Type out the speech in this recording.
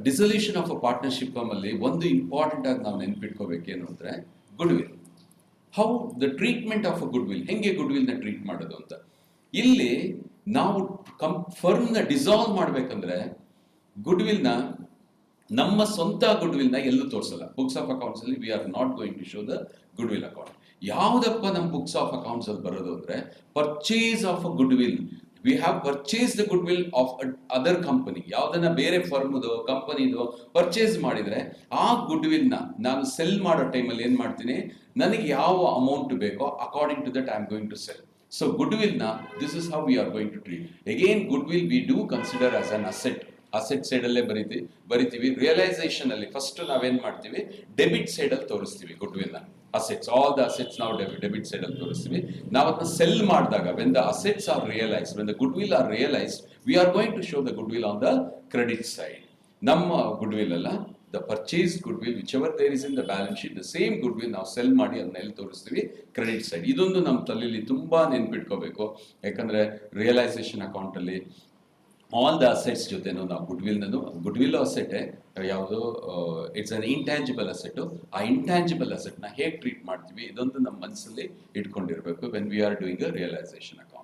Dissolution of a partnership firm ಅಲ್ಲಿ ಒಂದು important ಆಗಿ ನಾವು ನೆನ್ಪಿಟ್ಕೋಬೇಕೇನು ಅಂದ್ರೆ good will. How the treatment of a good will, ಹೆಂಗೆ ಗುಡ್ ವಿಲ್ ನ ಟ್ರೀಟ್ ಮಾಡೋದು ಅಂತ. ಇಲ್ಲಿ ನಾವು ಫರ್ಮ್ ನ ಡಿಸಾಲ್ವ್ ಮಾಡ್ಬೇಕಂದ್ರೆ ಗುಡ್ ವಿಲ್ ನ, ನಮ್ಮ ಸ್ವಂತ ಗುಡ್ ವಿಲ್ ನ ಎಲ್ಲೂ ತೋರಿಸಲ್ಲ. ಬುಕ್ಸ್ ಆಫ್ ಅಕೌಂಟ್ಸ್ ಅಲ್ಲಿ we are not going to show the goodwill account. ಯಾವ್ದಪ್ಪ ನಮ್ಮ ಬುಕ್ಸ್ ಆಫ್ ಅಕೌಂಟ್ಸ್ ಅಲ್ಲಿ ಬರೋದು ಅಂದ್ರೆ purchase of a goodwill. We have purchase the goodwill of other company. ಯಾವ್ದನ್ನ ಬೇರೆ ಫರ್ಮ್ದು ಕಂಪನಿದು ಪರ್ಚೇಸ್ ಮಾಡಿದ್ರೆ ಆ ಗುಡ್ ವಿಲ್ ನ ನಾನು ಸೆಲ್ ಮಾಡೋ ಟೈಮಲ್ಲಿ ಏನ್ ಮಾಡ್ತೀನಿ, ನನಗೆ ಯಾವ ಅಮೌಂಟ್ ಬೇಕೋ according to that I am going to sell. So goodwill ನ this is how we are going to treat. Again goodwill we do consider as an asset. Asset side ಅಲ್ಲೇ ಬರಿತೀವಿ. Realisation ಅಲ್ಲಿ first ನಾವೇನ್ ಮಾಡ್ತೀವಿ, debit side ಅಲ್ಲಿ ತೋರಿಸ್ತೀವಿ goodwill ನ. Assets, all the assets ನಾವು ಡೆಬಿಟ್ ಸೈಡ್ ಅಲ್ಲಿ ತೋರಿಸ್ತೀವಿ. ನಾವು ಅದನ್ನ ಸೆಲ್ ಮಾಡಿದಾಗ when the assets are realise, when the goodwill are realise, we are going to show the goodwill on the credit side. ನಮ್ಮ goodwill ಅಲ್ಲ, the purchase goodwill whichever there is in the balance sheet, the same goodwill ನಾವು sell ಮಾಡಿ ಅದನ್ನ ಎಲ್ಲಿ ತೋರಿಸ್ತೀವಿ, credit side. ಇದೊಂದು ನಮ್ಮ ತಲೆಯಲ್ಲಿ ತುಂಬಾ ನೆನ್ಪಿಟ್ಕೋಬೇಕು. ಯಾಕಂದ್ರೆ ರಿಯಲೈಸೇಷನ್ ಅಕೌಂಟ್ ಅಲ್ಲಿ ಆಲ್ ದ ಅಸೆಟ್ಸ್ ಜೊತೆನೂ ನಾವು ಗುಡ್ ವಿಲ್ ಅಸೆಟ್ ಯಾವುದು, ಇಟ್ಸ್ ಅನ್ ಇಂಟ್ಯಾಂಜಿಬಲ್ ಅಸೆಟ್. ಆ ಇಂಟ್ಯಾಂಜಿಬಲ್ ಅಸೆಟ್ ನ ಹೇಗೆ ಟ್ರೀಟ್ ಮಾಡ್ತೀವಿ ಇದೊಂದು ನಮ್ಮ ಮನಸ್ಸಲ್ಲಿ ಇಟ್ಕೊಂಡಿರ್ಬೇಕು when we are doing a realisation account.